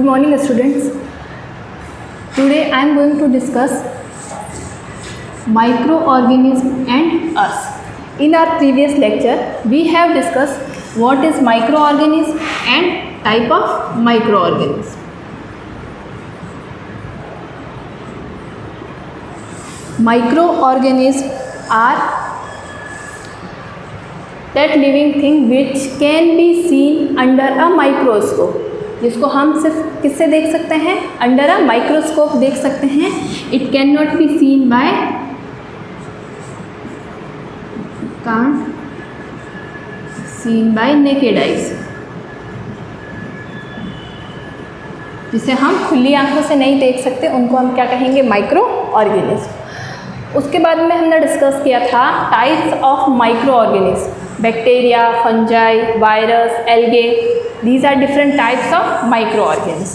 Good morning, students. Today I am going to discuss microorganism and us. In our previous lecture, we have discussed what is microorganism and type of microorganism. Microorganisms are that living thing which can be seen under a microscope, जिसको हम सिर्फ किससे देख सकते हैं, under a microscope देख सकते हैं. It can not be seen bye naked eyes, जिसे हम खुली आंखों से नहीं देख सकते, उनको हम क्या कहेंगे, माइक्रो ऑर्गेनिज्म. उसके बाद में हमने डिस्कस किया था types of micro organism. Bacteria, fungi, virus, algae, these are different types of microorganisms.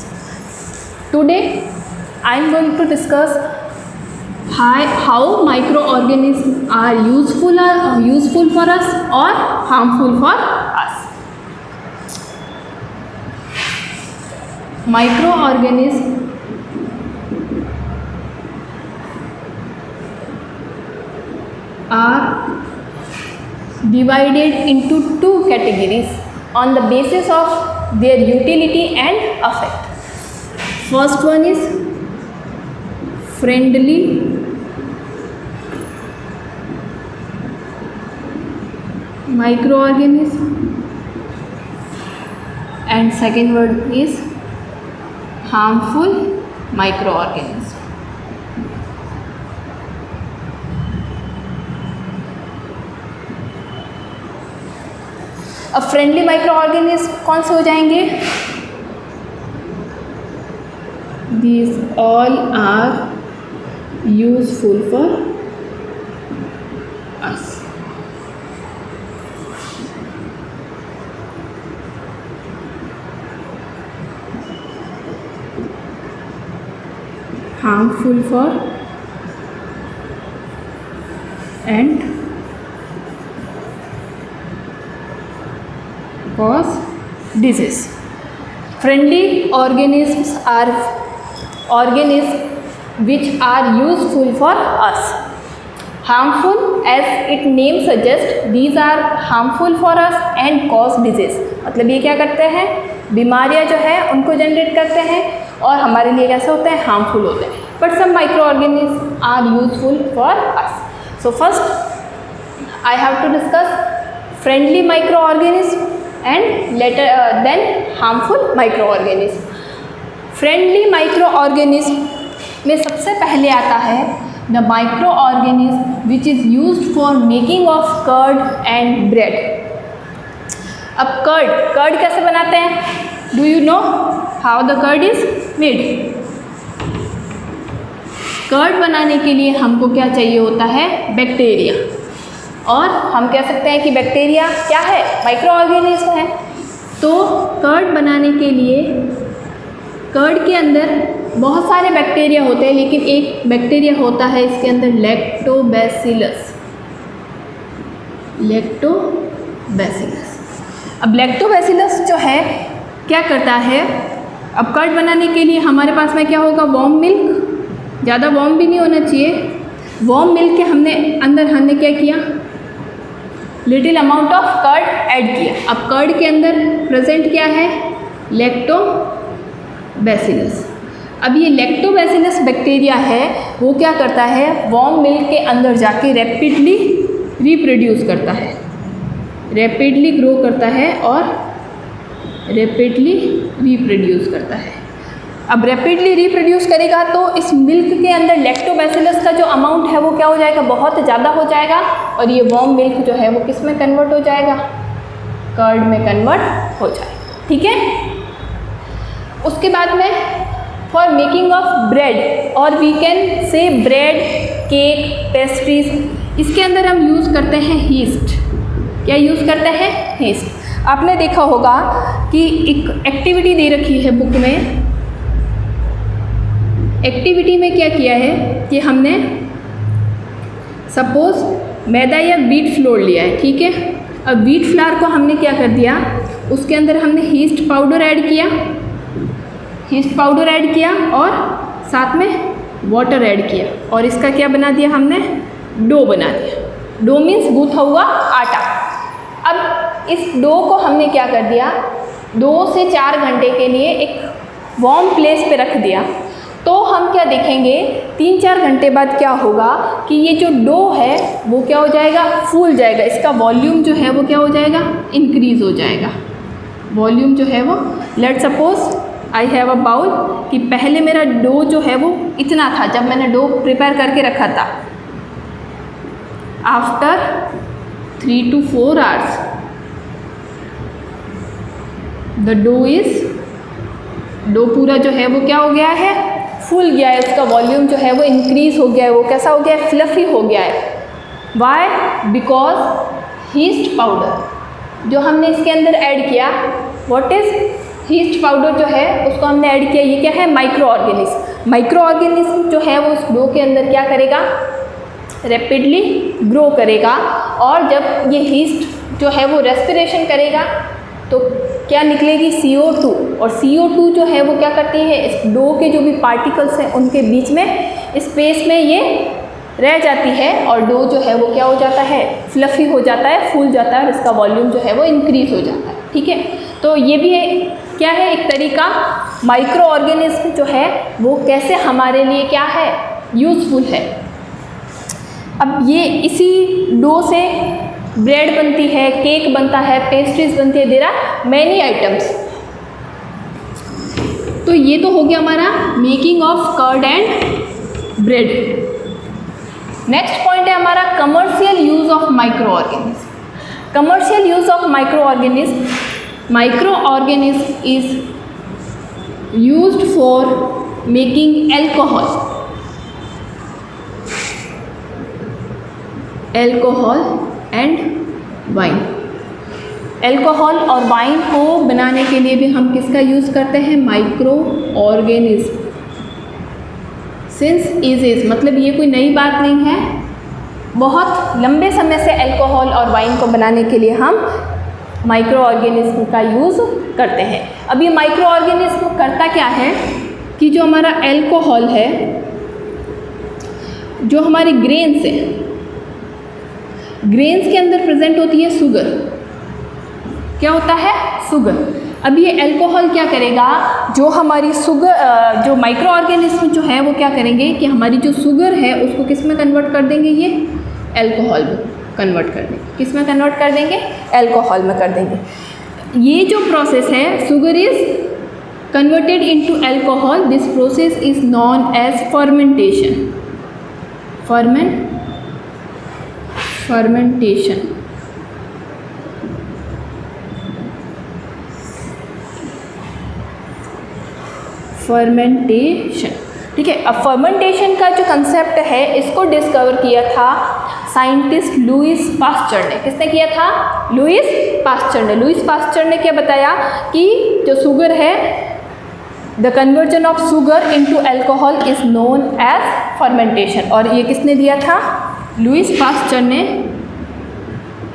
Today I am going to discuss how microorganisms are useful for us or harmful for us. Microorganisms are divided into two categories on the basis of their utility and effect. First one is friendly microorganism and second word is harmful microorganism. अब friendly microorganism कौन से हो जाएंगे, these all are useful for us. Harmful for and cause disease. Friendly organisms are organisms which are useful for us. Harmful, as its name suggests, these are harmful for us and cause disease. मतलब ये क्या करते हैं, बीमारियाँ जो है उनको generate करते हैं और हमारे लिए कैसे होते हैं, हार्मफुल होते हैं. But some microorganisms are useful for us. So first I have to discuss friendly microorganisms and then harmful microorganism. Friendly microorganism में सबसे पहले आता है the microorganism which is used for making of curd and bread. अब curd कैसे बनाते हैं, do you know how the curd is made? Curd बनाने के लिए हमको क्या चाहिए होता है, बैक्टीरिया. और हम कह सकते हैं कि बैक्टीरिया क्या है, माइक्रो ऑर्गेनिज्म है. तो कर्ड बनाने के लिए कर्ड के अंदर बहुत सारे बैक्टीरिया होते हैं, लेकिन एक बैक्टीरिया होता है इसके अंदर, लैक्टोबैसिलस. अब लैक्टोबैसिलस जो है क्या करता है, अब कर्ड बनाने के लिए हमारे पास में क्या होगा, वार्म मिल्क. ज़्यादा वार्म भी नहीं होना चाहिए. वार्म मिल्क के हमने क्या किया, little amount of curd add किया. अब कर्ड के अंदर प्रेजेंट क्या है, लैक्टोबैसिलस. अब ये लैक्टोबैसिलस बैक्टीरिया है, वो क्या करता है, वार्म मिल्क के अंदर जाके रैपिडली रिप्रोड्यूस करता है, रैपिडली ग्रो करता है और रैपिडली रिप्रोड्यूस करता है. अब रैपिडली रिप्रोड्यूस करेगा तो इस मिल्क के अंदर लैक्टोबैसिलस का जो अमाउंट है वो क्या हो जाएगा, बहुत ज़्यादा हो जाएगा. और ये वार्म मिल्क जो है वो किस में कन्वर्ट हो जाएगा, कर्ड में कन्वर्ट हो जाएगा. ठीक है. उसके बाद में फॉर मेकिंग ऑफ ब्रेड, और we can say bread, cake, pastries, इसके अंदर हम यूज़ करते हैं हीस्ट. क्या यूज़ करते हैं, हीस्ट. आपने देखा होगा कि एक एक्टिविटी दे रखी है बुक में. एक्टिविटी में क्या किया है कि हमने सपोज मैदा या व्हीट फ्लोर लिया है, ठीक है. अब व्हीट फ्लावर को हमने क्या कर दिया, उसके अंदर हमने हीस्ट पाउडर ऐड किया. हीस्ट पाउडर ऐड किया और साथ में वाटर ऐड किया और इसका क्या बना दिया हमने, डो बना दिया। डो मीन्स गूथा हुआ आटा। अब इस डो को हमने क्या कर दिया, 2 से 4 घंटे के लिए एक वार्म प्लेस पे रख दिया। तो हम क्या देखेंगे, 3-4 घंटे बाद क्या होगा कि ये जो डो है वो क्या हो जाएगा, फूल जाएगा। इसका वॉल्यूम जो है वो क्या हो जाएगा, इंक्रीज़ हो जाएगा। वॉल्यूम जो है वो, let's suppose I have a bowl, कि पहले मेरा डो जो है वो इतना था जब मैंने डो प्रिपेयर करके रखा था। After 3 to 4 hours the dough पूरा जो है वो क्या हो गया है, फूल गया है। उसका वॉल्यूम जो है वो इंक्रीज़ हो गया है। वो कैसा हो गया है, फ्लफ़ी हो गया है। वाई, बिकॉज हीस्ट पाउडर जो हमने इसके अंदर ऐड किया, व्हाट इज़ हीस्ट पाउडर जो है उसको हमने ऐड किया। ये क्या है, माइक्रो ऑर्गेनिज्म। माइक्रो ऑर्गेनिज्म जो है वो उस डो के अंदर क्या करेगा, रैपिडली ग्रो करेगा। और जब ये हीस्ट जो है वो रेस्पिरेशन करेगा तो क्या निकलेगी, CO2। और CO2 जो है वो क्या करती है, इस डो के जो भी पार्टिकल्स हैं उनके बीच में स्पेस में ये रह जाती है और डो जो है वो क्या हो जाता है, फ्लफ़ी हो जाता है, फूल जाता है और इसका वॉल्यूम जो है वो इंक्रीज़ हो जाता है। ठीक है, तो ये भी है क्या है, एक तरीका माइक्रो ऑर्गेनिज्म जो है वो कैसे हमारे लिए क्या है, यूज़फुल है। अब ये इसी डो से ब्रेड बनती है, केक बनता है, पेस्ट्रीज बनती है, देयर आर मैनी आइटम्स। तो ये तो हो गया हमारा making of curd and bread. Next point है हमारा commercial use of microorganism. Commercial use of microorganism, microorganism is used for making alcohol and wine. Alcohol और wine को बनाने के लिए भी हम किसका यूज़ करते हैं, माइक्रो ऑर्गेनिज्म। सिंस इज मतलब ये कोई नई बात नहीं है, बहुत लंबे समय से एल्कोहल और वाइन को बनाने के लिए हम माइक्रो ऑर्गेनिज्म का यूज़ करते हैं। अब ये माइक्रो ऑर्गेनिज्म करता क्या है कि जो हमारा एल्कोहल है, जो हमारे ग्रेन्स है, ग्रेन्स के अंदर प्रेजेंट होती है शुगर। क्या होता है, शुगर। अब ये एल्कोहल क्या करेगा, जो हमारी शुगर, जो माइक्रो ऑर्गेनिज्म जो है वो क्या करेंगे कि हमारी जो शुगर है उसको किस में कन्वर्ट कर देंगे, ये एल्कोहल में कन्वर्ट कर देंगे। किस में कन्वर्ट कर देंगे, एल्कोहल में कर देंगे। ये जो प्रोसेस है, sugar is converted into alcohol, this process is known as fermentation. Fermentation. ठीक है। अब फर्मेंटेशन का जो कंसेप्ट है इसको डिस्कवर किया था साइंटिस्ट लुईस पास्चर ने। किसने किया था, लुईस पास्चर ने। लुईस पास्चर ने क्या बताया कि जो शुगर है, the conversion of sugar into alcohol is known as fermentation. और ये किसने दिया था, लुईस पास्चर ने,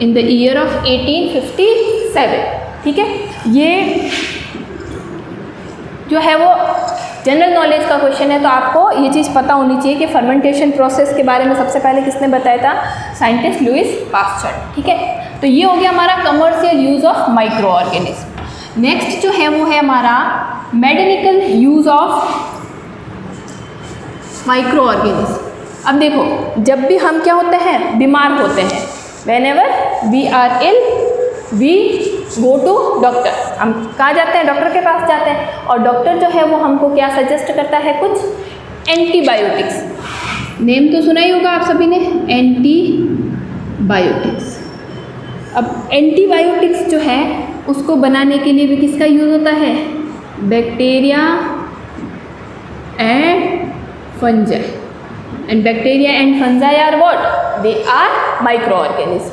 इन द ईयर ऑफ 1857। ठीक है, ये जो है वो जनरल नॉलेज का क्वेश्चन है, तो आपको ये चीज़ पता होनी चाहिए कि फर्मेंटेशन प्रोसेस के बारे में सबसे पहले किसने बताया था, साइंटिस्ट लुईस पास्चर। ठीक है, तो ये हो गया हमारा commercial use of micro organism. Next जो है वो है हमारा medical use of microorganism. अब देखो, जब भी हम क्या होते हैं, बीमार होते हैं, whenever we are ill we go to doctor. हम कहाँ जाते हैं, डॉक्टर के पास जाते हैं। और डॉक्टर जो है वो हमको क्या सजेस्ट करता है, कुछ एंटीबायोटिक्स। नेम तो सुना ही होगा आप सभी ने, एंटीबायोटिक्स। अब एंटीबायोटिक्स जो है उसको बनाने के लिए भी किसका यूज़ होता है, bacteria and fungi. And bacteria and fungi are what, they are microorganism.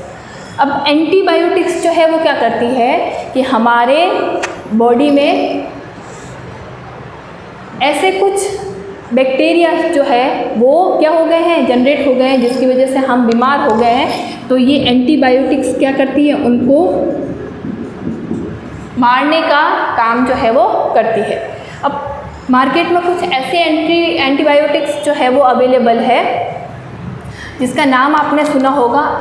अब एंटीबायोटिक्स जो है वो क्या करती है कि हमारे बॉडी में ऐसे कुछ बैक्टीरिया जो है वो क्या हो गए हैं, जनरेट हो गए हैं, जिसकी वजह से हम बीमार हो गए हैं। तो ये एंटीबायोटिक्स क्या करती है, उनको मारने का काम जो है वो करती है। अब मार्केट में कुछ ऐसे एंटीबायोटिक्स जो है वो अवेलेबल है जिसका नाम आपने सुना होगा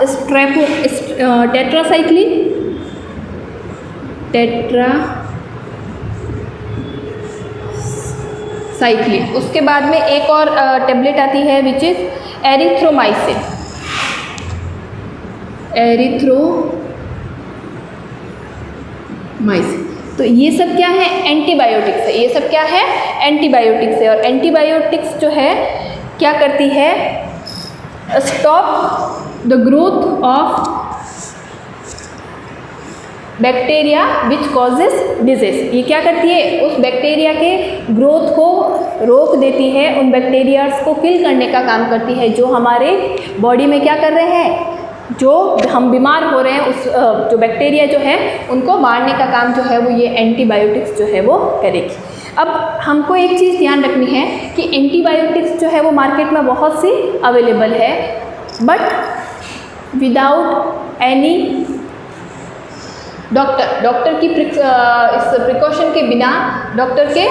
टेट्रासाइक्लिन, उसके बाद में एक और टेबलेट आती है विच इज़ एरिथ्रोमाइसिन। तो ये सब क्या है? एंटीबायोटिक्स है। ये सब क्या है? एंटीबायोटिक्स है। और एंटीबायोटिक्स जो है क्या करती है? Stop the growth of bacteria which causes disease. ये क्या करती है? उस बैक्टीरिया के ग्रोथ को रोक देती है, उन बैक्टीरियाज को किल करने का काम करती है जो हमारे बॉडी में क्या कर रहे हैं, जो हम बीमार हो रहे हैं, उस जो बैक्टीरिया जो है उनको मारने का काम जो है वो ये एंटीबायोटिक्स जो है वो करेगी। अब हमको एक चीज़ ध्यान रखनी है कि एंटीबायोटिक्स जो है वो मार्केट में बहुत सी अवेलेबल है, बट विदाउट एनी डॉक्टर की इस प्रिकॉशन के बिना, डॉक्टर के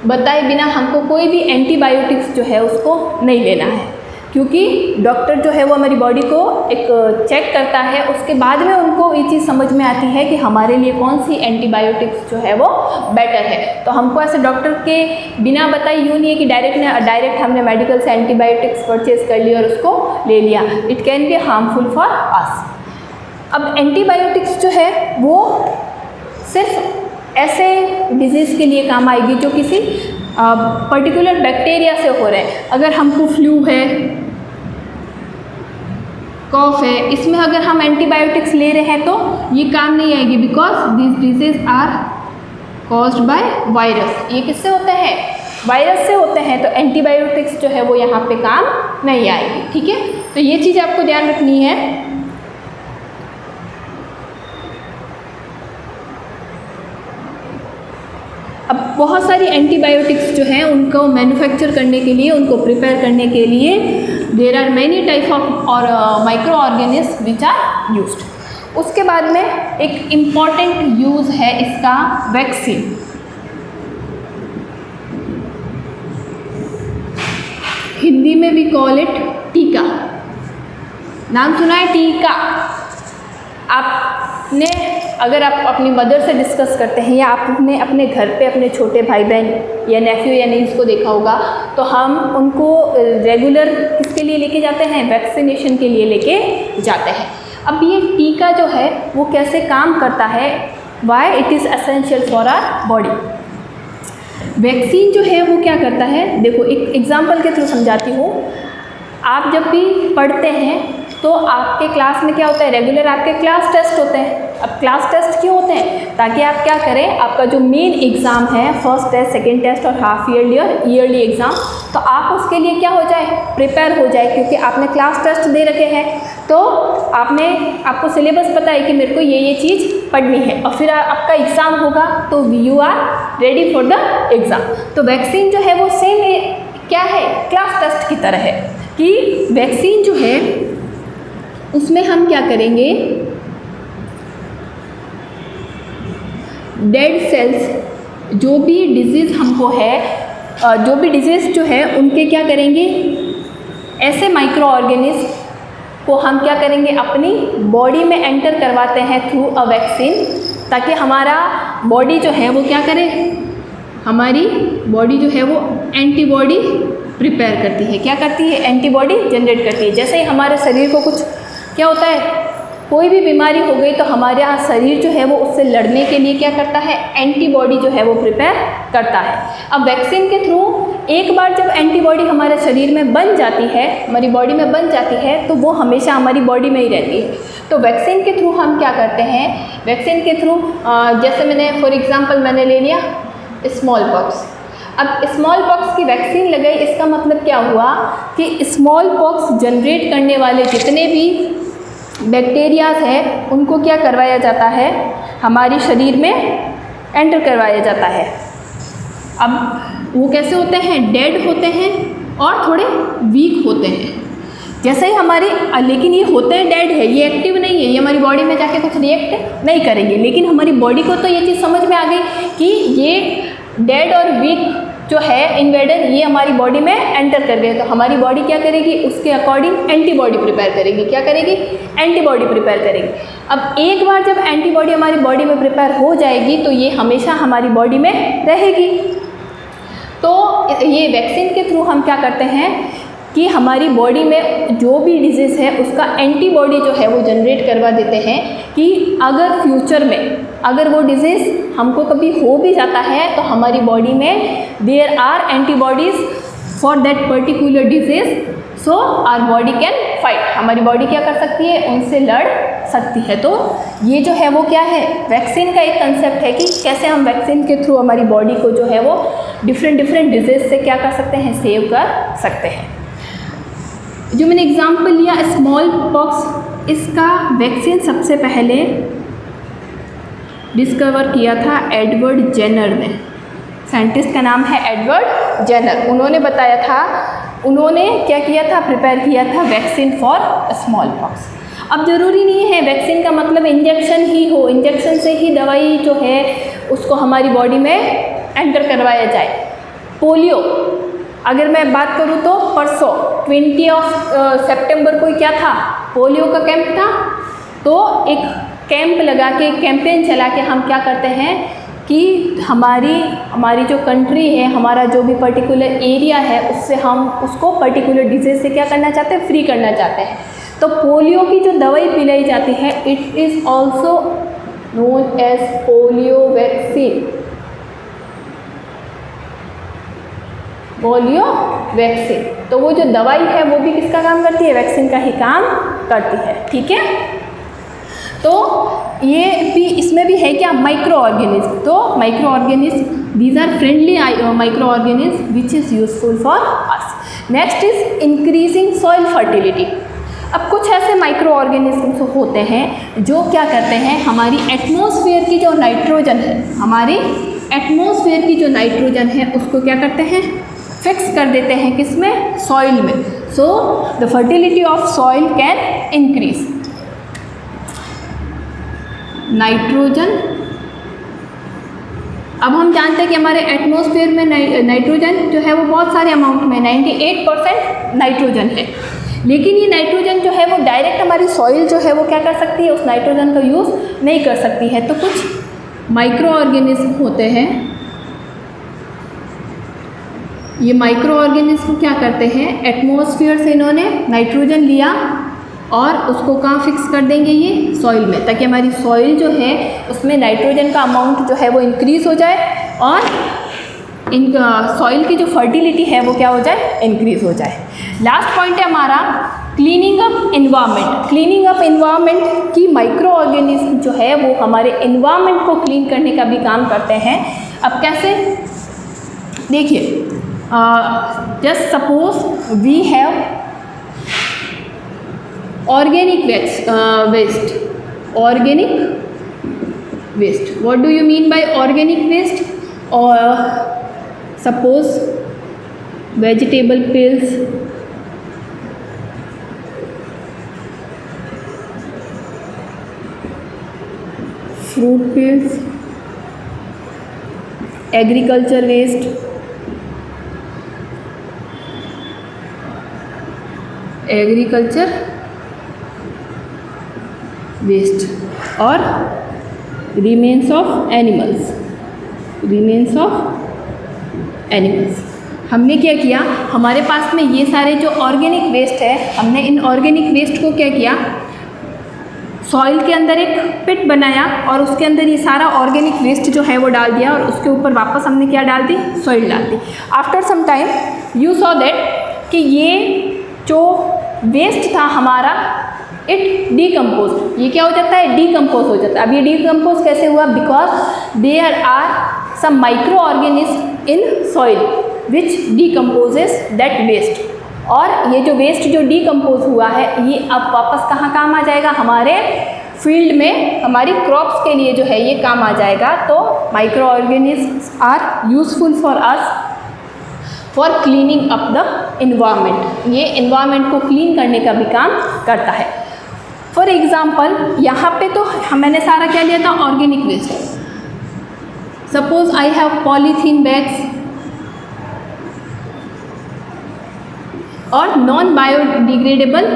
बताए बिना हमको कोई भी एंटीबायोटिक्स जो है उसको नहीं लेना है, क्योंकि डॉक्टर जो है वो हमारी बॉडी को एक चेक करता है, उसके बाद में उनको ये चीज़ समझ में आती है कि हमारे लिए कौन सी एंटीबायोटिक्स जो है वो बेटर है। तो हमको ऐसे डॉक्टर के बिना बताए यूँ नहीं है कि डायरेक्ट हमने मेडिकल से एंटीबायोटिक्स परचेज कर लिया और उसको ले लिया। It can be harmful for us. अब एंटीबायोटिक्स जो है वो सिर्फ ऐसे डिजीज़ के लिए काम आएगी जो किसी पर्टिकुलर बैक्टीरिया से हो रहे हैं। अगर हमको फ्लू है, कॉफ है, इसमें अगर हम एंटीबायोटिक्स ले रहे हैं तो ये काम नहीं आएगी, because this disease are caused by virus. ये किससे होते हैं? वायरस से होते हैं। तो एंटीबायोटिक्स जो है वो यहाँ पे काम नहीं आएगी। ठीक है, तो ये चीज़ आपको ध्यान रखनी है। अब बहुत सारी एंटीबायोटिक्स जो हैं उनको मैन्युफैक्चर करने के लिए, उनको प्रिपेयर करने के लिए there are many type of और microorganism which are used. उसके बाद में एक इम्पॉर्टेंट यूज़ है इसका वैक्सीन। हिंदी में वी कॉल इट टीका। नाम सुना है टीका? आपने अगर आप अपनी मदर से डिस्कस करते हैं या आपने अपने घर पे अपने छोटे भाई बहन या नेफ्यू या नीस को देखा होगा, तो हम उनको रेगुलर किसके लिए लेके जाते हैं? वैक्सीनेशन के लिए लेके जाते हैं। अब ये टीका जो है वो कैसे काम करता है? Why it is essential for our body. Vaccine जो है वो क्या करता है? देखो एक एग्जाम्पल के थ्रू समझाती हूँ। आप जब भी पढ़ते हैं तो आपके क्लास में क्या होता है? रेगुलर आपके क्लास टेस्ट होते हैं। अब क्लास टेस्ट क्यों होते हैं? ताकि आप क्या करें, आपका जो मेन एग्ज़ाम है, फर्स्ट टेस्ट, सेकेंड टेस्ट और हाफ ईयरली और ईयरली एग्ज़ाम, तो आप उसके लिए क्या हो जाए? प्रिपेयर हो जाए, क्योंकि आपने क्लास टेस्ट दे रखे हैं, तो आपको सिलेबस पता है कि मेरे को ये चीज़ पढ़नी है, और फिर आपका एग्ज़ाम होगा तो you are ready for the exam. तो वैक्सीन जो है वो सेम क्या है? क्लास टेस्ट की तरह है कि वैक्सीन जो है उसमें हम क्या करेंगे, डेड सेल्स, जो भी डिजीज़ हमको है, जो भी डिजीज़ जो है उनके क्या करेंगे, ऐसे माइक्रो ऑर्गेनिज्म को हम क्या करेंगे, अपनी बॉडी में एंटर करवाते हैं थ्रू अ वैक्सीन, ताकि हमारा बॉडी जो है वो क्या करे, हमारी बॉडी जो है वो एंटीबॉडी प्रिपेयर करती है। क्या करती है? एंटीबॉडी जनरेट करती है। जैसे ही हमारे शरीर को कुछ क्या होता है, कोई भी बीमारी हो गई तो हमारे शरीर जो है वो उससे लड़ने के लिए क्या करता है? एंटीबॉडी जो है वो प्रिपेयर करता है। अब वैक्सीन के थ्रू एक बार जब एंटीबॉडी हमारे शरीर में बन जाती है, हमारी बॉडी में बन जाती है, तो वो हमेशा हमारी बॉडी में ही रहती है। तो वैक्सीन के थ्रू हम क्या करते हैं? वैक्सीन के थ्रू जैसे मैंने फॉर एग्ज़ाम्पल मैंने ले लिया स्मॉल पॉक्स। अब स्मॉल पॉक्स की वैक्सीन लगाई, इसका मतलब क्या हुआ कि स्मॉल पॉक्स जनरेट करने वाले जितने भी बैक्टीरियाज हैं उनको क्या करवाया जाता है? हमारी शरीर में एंटर करवाया जाता है। अब वो कैसे होते हैं? डेड होते हैं और थोड़े वीक होते हैं। जैसे ही हमारे, लेकिन ये होते हैं डेड है, ये एक्टिव नहीं है, ये हमारी बॉडी में जाके कुछ रिएक्ट नहीं करेंगे, लेकिन हमारी बॉडी को तो ये चीज़ समझ में आ गई कि ये डेड और वीक जो है इन्वेडर ये हमारी बॉडी में एंटर कर गए, तो हमारी बॉडी क्या करेगी, उसके अकॉर्डिंग एंटीबॉडी प्रिपेयर करेगी। क्या करेगी, एंटीबॉडी प्रिपेयर करेगी। अब एक बार जब एंटीबॉडी हमारी बॉडी में प्रिपेयर हो जाएगी तो ये हमेशा हमारी बॉडी में रहेगी। तो ये वैक्सीन के थ्रू हम क्या करते हैं कि हमारी बॉडी में जो भी डिजीज़ है उसका एंटीबॉडी जो है वो जनरेट करवा देते हैं कि अगर फ्यूचर में अगर वो डिजीज़ हमको कभी हो भी जाता है तो हमारी बॉडी में there are antibodies for that particular disease, so our body can fight. हमारी बॉडी क्या कर सकती है, उनसे लड़ सकती है। तो ये जो है वो क्या है, वैक्सीन का एक कंसेप्ट है कि कैसे हम वैक्सीन के थ्रू हमारी बॉडी को जो है वो डिफरेंट डिजीज़ से क्या कर सकते हैं, सेव कर सकते हैं। जो मैंने एग्जाम्पल लिया स्मॉल पॉक्स, इसका वैक्सीन सबसे पहले डिस्कवर किया था एडवर्ड जेनर ने। साइंटिस्ट का नाम है एडवर्ड जेनर। उन्होंने बताया था, उन्होंने क्या किया था, प्रिपेयर किया था वैक्सीन फॉर स्मॉल पॉक्स। अब ज़रूरी नहीं है वैक्सीन का मतलब इंजेक्शन ही हो, इंजेक्शन से ही दवाई जो है उसको हमारी बॉडी में एंटर करवाया जाए। पोलियो, अगर मैं बात करूँ तो परसों 20 सितंबर को क्या था, पोलियो का कैंप था। तो एक कैंप लगा के, कैंपेन चला के हम क्या करते हैं कि हमारी जो कंट्री है, हमारा जो भी पर्टिकुलर एरिया है, उससे हम उसको पर्टिकुलर डिजीज़ से क्या करना चाहते हैं, फ्री करना चाहते हैं। तो पोलियो की जो दवाई पिलाई जाती है, it is also known as polio vaccine. Polio vaccine, तो वो जो दवाई है वो भी किसका काम करती है, वैक्सीन का ही काम करती है। ठीक है, तो ये भी इसमें भी है क्या, माइक्रो ऑर्गेनिज्म। तो microorganism these are friendly microorganism which is useful for us. Next is increasing soil fertility. अब कुछ ऐसे माइक्रो ऑर्गेनिज्म होते हैं जो क्या करते हैं, हमारी एटमॉस्फेयर की जो नाइट्रोजन है, हमारी एटमॉस्फेयर की जो नाइट्रोजन है उसको क्या करते हैं, फिक्स कर देते हैं किसमें, सॉइल में। So the fertility of soil can increase. Nitrogen, अब हम जानते हैं कि हमारे एटमॉस्फेयर में नाइट्रोजन जो है वो बहुत सारे अमाउंट में 98% नाइट्रोजन है। लेकिन ये नाइट्रोजन जो है वो डायरेक्ट हमारी सॉइल जो है वो क्या कर सकती है, उस नाइट्रोजन का यूज़ नहीं कर सकती है। तो कुछ माइक्रो ऑर्गेनिज्म होते हैं, ये माइक्रो ऑर्गेनिज्म क्या करते हैं, एटमॉस्फेयर से इन्होंने नाइट्रोजन लिया और उसको कहाँ फिक्स कर देंगे, ये सॉइल में, ताकि हमारी सॉइल जो है उसमें नाइट्रोजन का अमाउंट जो है वो इंक्रीज़ हो जाए और इन सॉइल की जो फर्टिलिटी है वो क्या हो जाए, इंक्रीज़ हो जाए। लास्ट पॉइंट है हमारा cleaning up environment. Cleaning up environment की माइक्रो ऑर्गेनिज्म जो है वो हमारे इन्वायरमेंट को क्लीन करने का भी काम करते हैं। अब कैसे, देखिए, just suppose we have organic waste. Organic waste, what do you mean by organic waste? Or suppose vegetable peels, fruit peels, agriculture waste, waste और रिमेन्स ऑफ एनिमल्स। हमने क्या किया, हमारे पास में ये सारे जो ऑर्गेनिक वेस्ट है, हमने इन ऑर्गेनिक वेस्ट को क्या किया, सॉइल के अंदर एक पिट बनाया और उसके अंदर ये सारा ऑर्गेनिक वेस्ट जो है वो डाल दिया और उसके ऊपर वापस हमने क्या डाल दी, सॉइल डाल दी। After some time you saw that कि ये जो वेस्ट था हमारा, इट डीकम्पोज, ये क्या हो जाता है, डीकम्पोज हो जाता है। अब ये डीकम्पोज कैसे हुआ, because there are some micro organism in soil which decomposes that waste. और ये जो वेस्ट जो डीकम्पोज हुआ है, ये अब वापस कहाँ काम आ जाएगा, हमारे फील्ड में, हमारी क्रॉप्स के लिए जो है ये काम आ जाएगा। तो microorganisms are useful for us for cleaning up the environment. ये इन्वायरमेंट को क्लीन करने का भी काम करता है। फॉर एग्ज़ाम्पल, यहाँ पे तो मैंने सारा क्या लिया था, organic waste. Suppose I have polythene bags, और नॉन बायोडिग्रेडेबल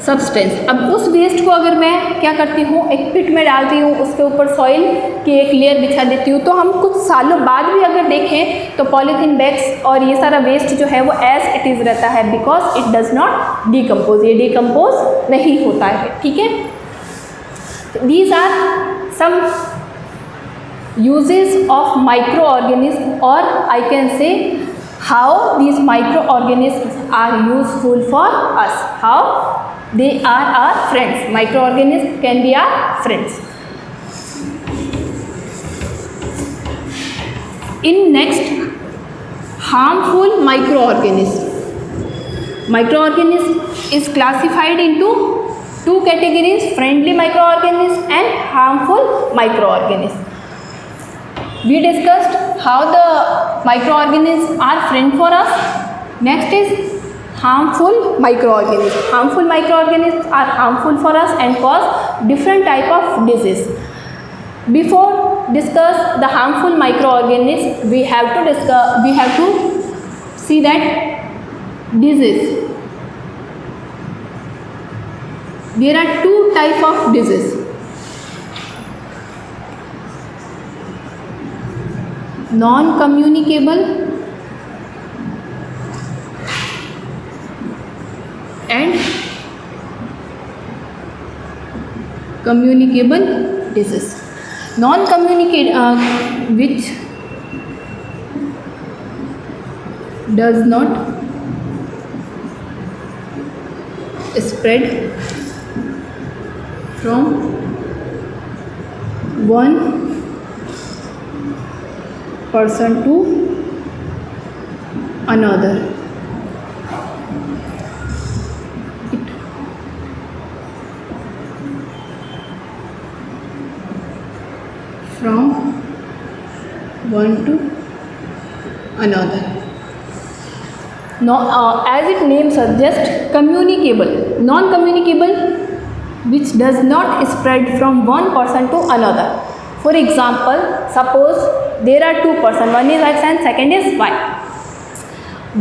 सब्सटेंस। अब उस वेस्ट को अगर मैं क्या करती हूँ, एक पिट में डालती हूँ, उसके ऊपर सॉइल की एक लेयर बिछा देती हूँ, तो हम कुछ सालों बाद भी अगर देखें तो पॉलीथीन बैग्स और ये सारा वेस्ट जो है वो एज इट इज़ रहता है, because it does not decompose, ये डिकम्पोज नहीं होता है। ठीक है, these are some uses of microorganisms, or I can say how these microorganisms are useful for us, how they are our friends. Microorganisms can be our friends. In next, harmful microorganisms. Microorganism is classified into two categories: friendly microorganisms and harmful microorganisms. We discussed how the microorganisms are friend for us. Next is harmful microorganisms. Harmful microorganisms are harmful for us and cause different type of disease. Before discuss the harmful microorganisms, we have to see that disease. There are two type of disease. Non-communicable and communicable disease. Non-communicable, which does not spread from one person to another. From one to another. No, as its name suggests, communicable. Non-communicable, which does not spread from one person to another. For example, suppose there are two persons, one is X and second is Y.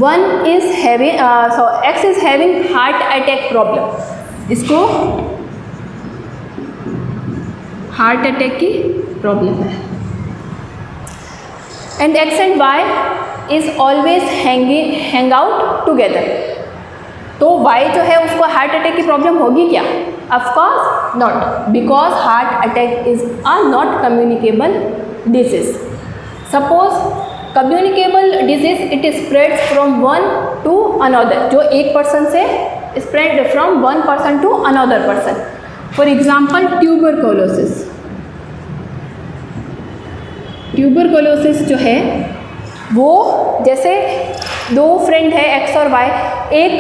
One is having X is having heart attack problem. इसको heart attack की problem है, and X and Y is always hang out together. तो Y जो है उसको heart attack की problem होगी क्या? Of course not, because heart attack is a not communicable disease. Suppose communicable disease, it spreads from one to another. जो एक person से spread from one person to another person. For example, tuberculosis. Tuberculosis जो है वो जैसे दो friend है X और Y, एक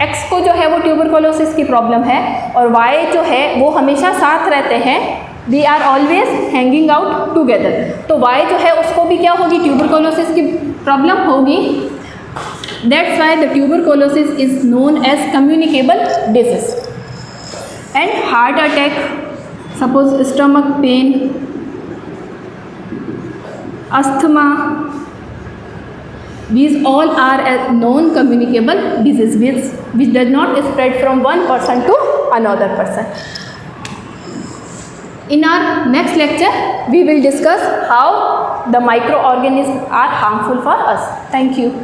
X को जो है वो ट्यूबरकुलोसिस की प्रॉब्लम है और Y जो है वो हमेशा साथ रहते हैं, they are always hanging out together. तो Y जो है उसको भी क्या होगी, ट्यूबरकुलोसिस की प्रॉब्लम होगी। That's why the tuberculosis is known as communicable disease. And heart attack, suppose stomach pain, asthma, these all are non-communicable diseases which does not spread from one person to another person. In our next lecture, we will discuss how the microorganisms are harmful for us. Thank you.